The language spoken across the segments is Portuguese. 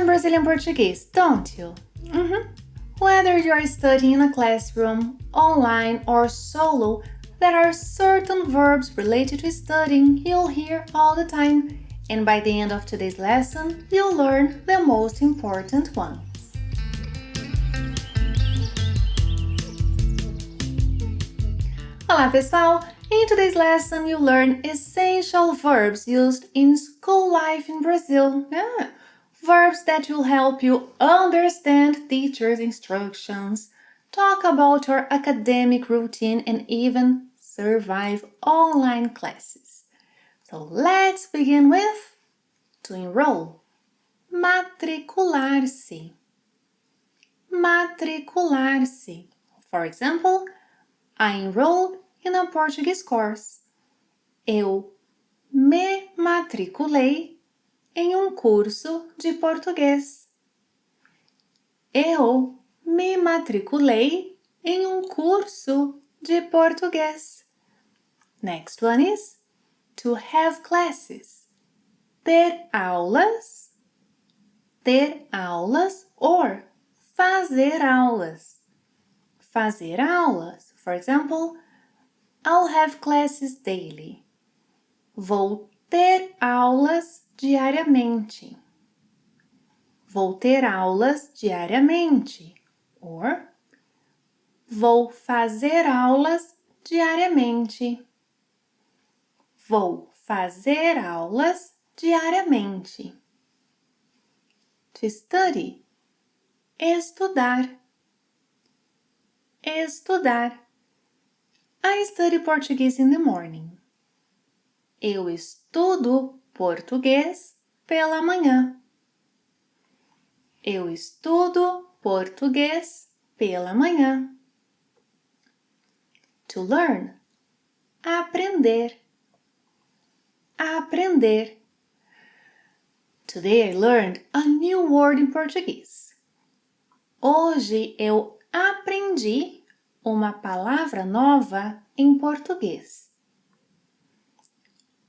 Brazilian Portuguese, don't you? Whether you're studying in a classroom, online, or solo, there are certain verbs related to studying you'll hear all the time, and by the end of today's lesson, you'll learn the most important ones. Olá, pessoal! In today's lesson, you'll learn essential verbs used in school life in Brazil. Verbs that will help you understand teachers' instructions, talk about your academic routine, and even survive online classes. So let's begin with to enroll. Matricular-se. Matricular-se. For example, I enrolled in a Portuguese course. Eu me matriculei em curso de português. Eu me matriculei em curso de português. Next one is to have classes. Ter aulas or fazer aulas. Fazer aulas. For example, I'll have classes daily. Vou ter aulas diariamente. Vou ter aulas diariamente. Or, vou fazer aulas diariamente. Vou fazer aulas diariamente. To study. Estudar. Estudar. I study Portuguese in the morning. Eu estudo português pela manhã. Eu estudo português pela manhã. To learn. Aprender. Aprender. Today I learned a new word in Portuguese. Hoje eu aprendi uma palavra nova em português.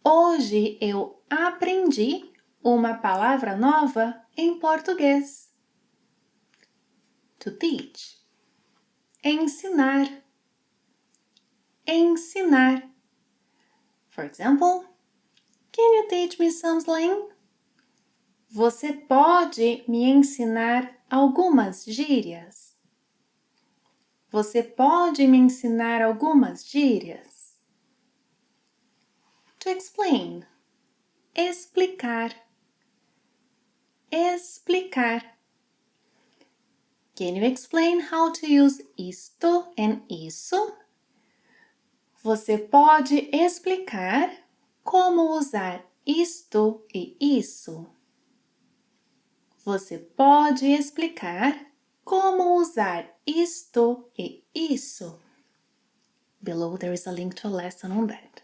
Hoje eu aprendi uma palavra nova em português. To teach. Ensinar. Ensinar. For example, can you teach me some slang? Você pode me ensinar algumas gírias? Você pode me ensinar algumas gírias? To explain. Explicar. Explicar. Can you explain how to use ISTO and ISSO? Você pode explicar como usar isto e isso? Você pode explicar como usar isto e isso? Below there is a link to a lesson on that.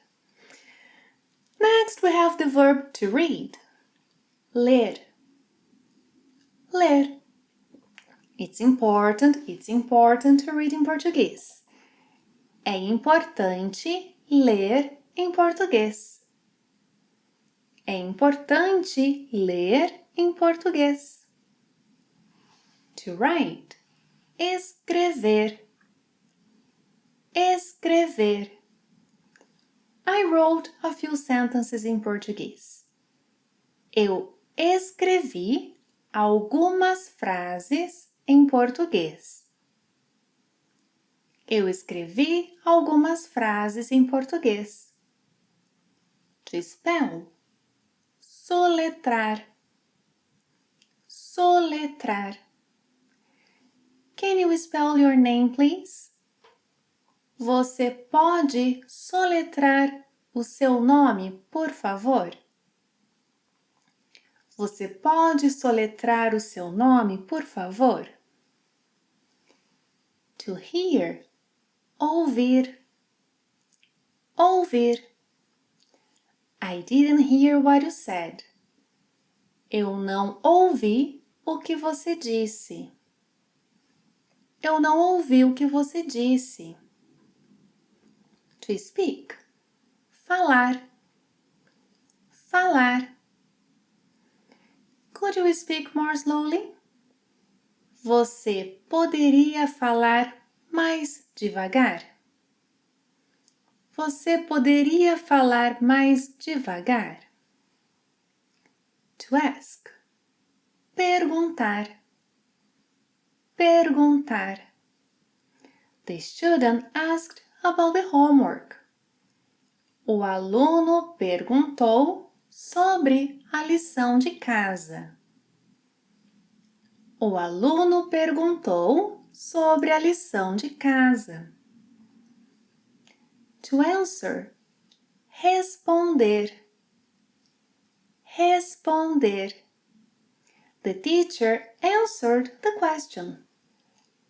Next we have the verb to read. Ler. Ler. It's important to read in Portuguese. É importante ler em português. É importante ler em português. To write. Escrever. Escrever. I wrote a few sentences in Portuguese. Eu escrevi algumas frases em português. Eu escrevi algumas frases em português. To spell. Soletrar. Soletrar. Can you spell your name, please? Você pode soletrar o seu nome, por favor? Você pode soletrar o seu nome, por favor? To hear. Ouvir. Ouvir. I didn't hear what you said. Eu não ouvi o que você disse. Eu não ouvi o que você disse. To speak. Falar. Falar. Could you speak more slowly? Você poderia falar mais devagar? Você poderia falar mais devagar? To ask. Perguntar. Perguntar. The student asked about the homework. O aluno perguntou sobre a lição de casa. O aluno perguntou sobre a lição de casa. To answer. Responder. Responder. The teacher answered the question.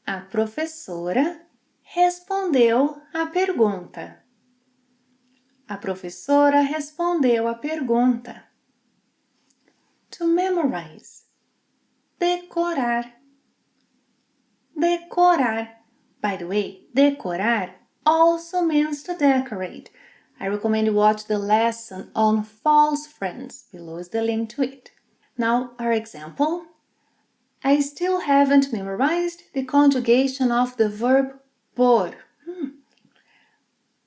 A professora respondeu a pergunta. A professora respondeu a pergunta. To memorize. Decorar. Decorar. By the way, decorar also means to decorate. I recommend you watch the lesson on false friends. Below is the link to it. Now, our example. I still haven't memorized the conjugation of the verb por.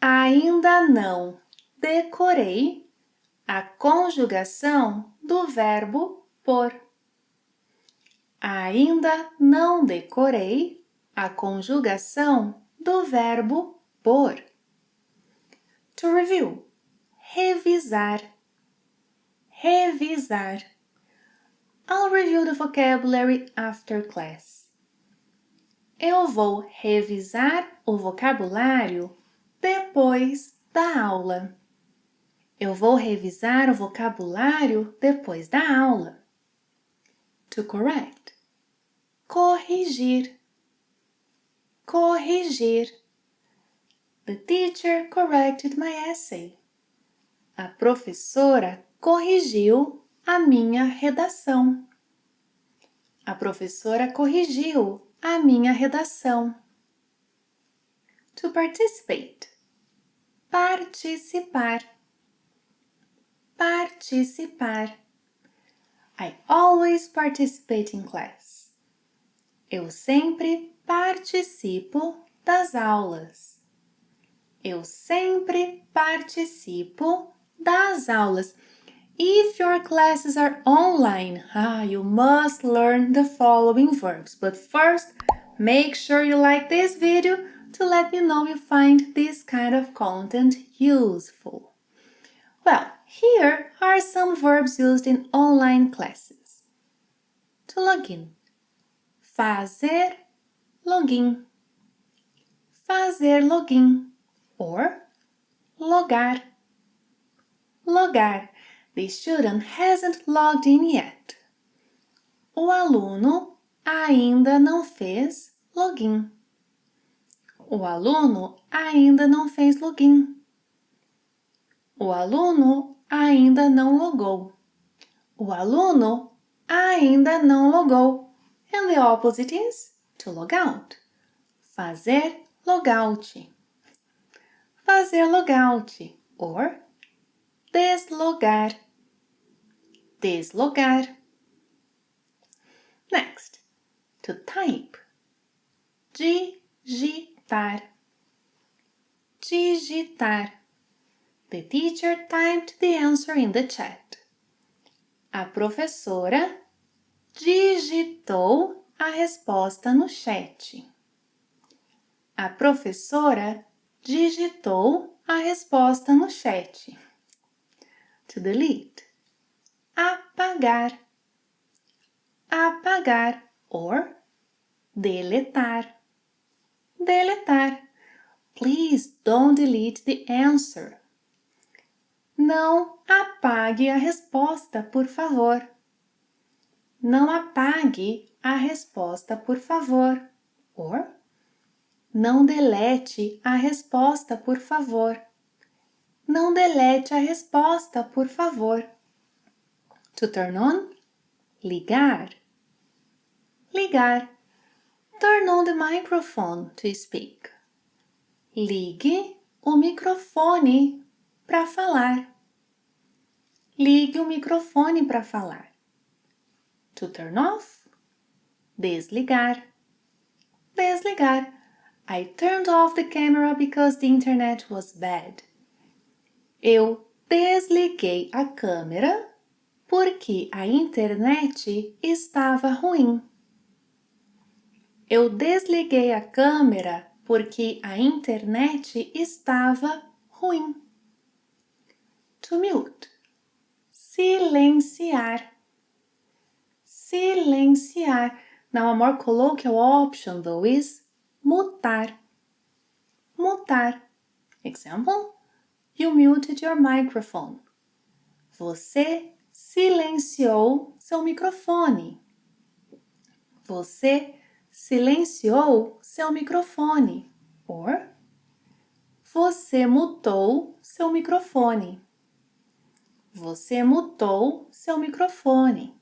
Ainda não decorei a conjugação do verbo por. Ainda não decorei a conjugação do verbo por. To review. Revisar. Revisar. I'll review the vocabulary after class. Eu vou revisar o vocabulário depois da aula. Eu vou revisar o vocabulário depois da aula. To correct. Corrigir. Corrigir. The teacher corrected my essay. A professora corrigiu a minha redação. A professora corrigiu a minha redação. To participate. Participar. Participar. I always participate in class. Eu sempre participo das aulas. Eu sempre participo das aulas. If your classes are online, you must learn the following verbs. But first, make sure you like this video to let me know you find this kind of content useful. Well, here are some verbs used in online classes. To log in. Fazer login. Fazer login. Or logar. Logar. The student hasn't logged in yet. O aluno ainda não fez login. O aluno ainda não fez login. O aluno ainda não logou. O aluno ainda não logou. And the opposite is to log out. Fazer logout. Fazer logout. Or deslogar. Deslogar. Next, to type. Digitar. Digitar. The teacher typed the answer in the chat. A professora digitou a resposta no chat. A professora digitou a resposta no chat. To delete. Apagar. Apagar or deletar. Deletar. Please don't delete the answer. Não apague a resposta, por favor. Não apague a resposta, por favor. Or, não delete a resposta, por favor. Não delete a resposta, por favor. To turn on, ligar. Ligar. Turn on the microphone to speak. Ligue o microfone para falar. Ligue o microfone para falar. To turn off. Desligar. Desligar. I turned off the camera because the internet was bad. Eu desliguei a câmera porque a internet estava ruim. Eu desliguei a câmera porque a internet estava ruim. To mute. Silenciar. Silenciar. Now a more colloquial option though is mutar. Mutar. Example: you muted your microphone. Você silenciou seu microfone. Você silenciou seu microfone. Or, você mutou seu microfone. Você mutou seu microfone.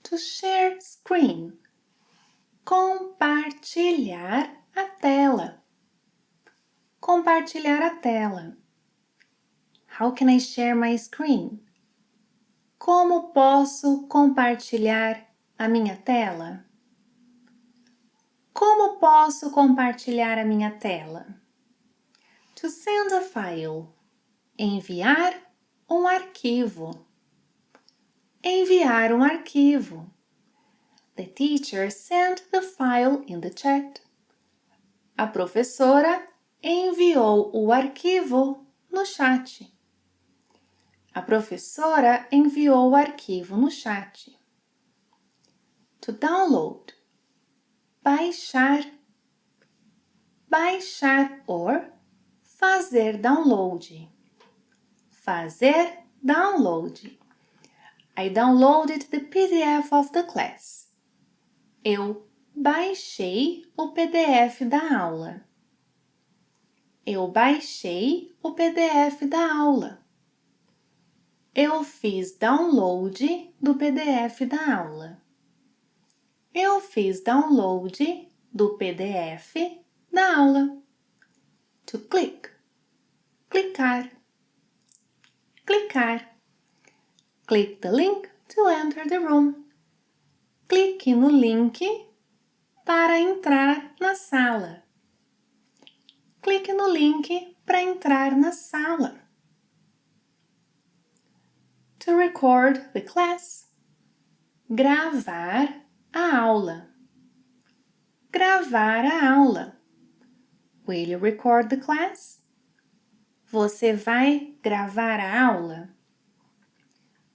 To share screen. Compartilhar a tela. Compartilhar a tela. How can I share my screen? Como posso compartilhar a minha tela? Como posso compartilhar a minha tela? To send a file. Enviar um arquivo. Enviar um arquivo. The teacher sent the file in the chat. A professora enviou o arquivo no chat. A professora enviou o arquivo no chat. To download. Baixar. Baixar or fazer download. Fazer download. I downloaded the PDF of the class. Eu baixei o PDF da aula. Eu baixei o PDF da aula. Eu fiz download do PDF da aula. Eu fiz download do PDF da aula. To click. Clicar. Clicar. Click the link to enter the room. Clique no link para entrar na sala. Clique no link para entrar na sala. To record the class. Gravar a aula. Gravar a aula. Will you record the class? Você vai gravar a aula?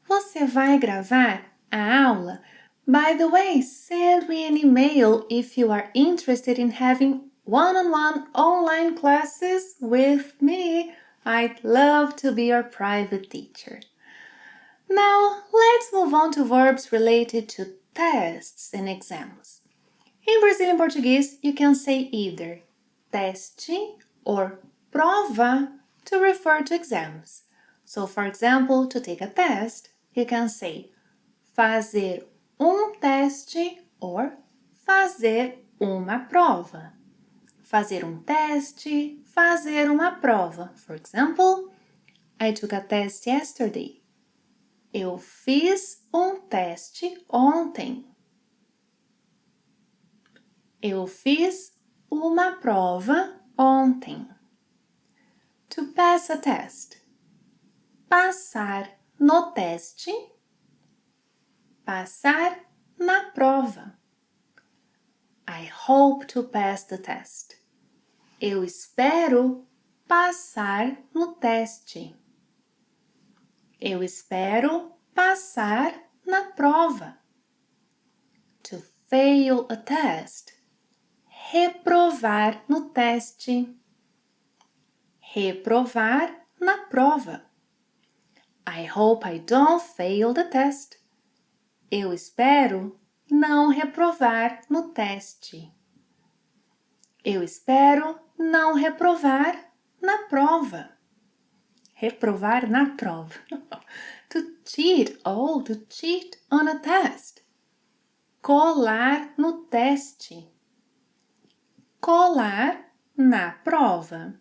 Você vai gravar a aula? By the way, send me an email if you are interested in having one-on-one online classes with me. I'd love to be your private teacher. Now, let's move on to verbs related to tests and exams. In Brazilian Portuguese, you can say either teste or prova to refer to exams. So, for example, to take a test, you can say fazer teste or fazer uma prova. Fazer teste, fazer uma prova. For example, I took a test yesterday. Eu fiz teste ontem. Eu fiz uma prova ontem. To pass a test. Passar no teste. Passar na prova. I hope to pass the test. Eu espero passar no teste. Eu espero passar na prova. To fail a test. Reprovar no teste. Reprovar na prova. I hope I don't fail the test. Eu espero não reprovar no teste. Eu espero não reprovar na prova. Reprovar na prova. To cheat. Oh, to cheat on a test. Colar no teste. Colar na prova.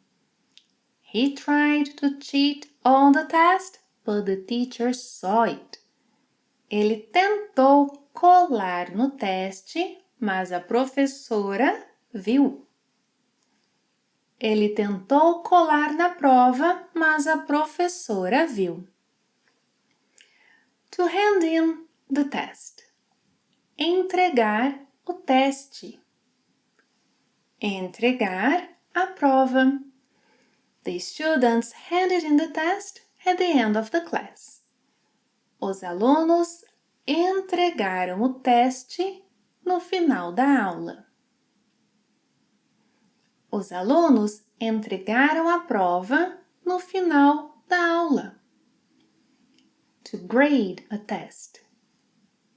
He tried to cheat on the test, but the teacher saw it. Ele tentou colar no teste, mas a professora viu. Ele tentou colar na prova, mas a professora viu. To hand in the test. Entregar o teste. Entregar a prova. The students handed in the test at the end of the class. Os alunos entregaram o teste no final da aula. Os alunos entregaram a prova no final da aula. To grade a test.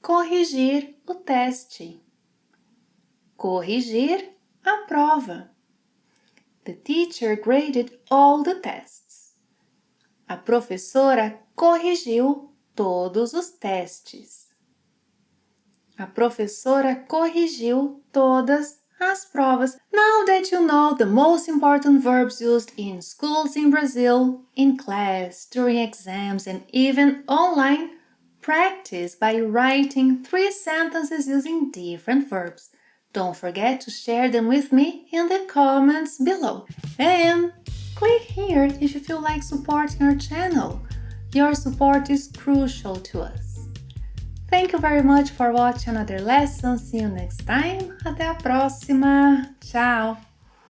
Corrigir o teste. Corrigir a prova. The teacher graded all the tests. A professora corrigiu todos os testes. A professora corrigiu todas as provas. Now that you know the most important verbs used in schools in Brazil, in class, during exams, and even online, practice by writing 3 sentences using different verbs. Don't forget to share them with me in the comments below. And click here if you feel like supporting our channel. Your support is crucial to us. Thank you very much for watching another lesson. See you next time. Até a próxima. Tchau!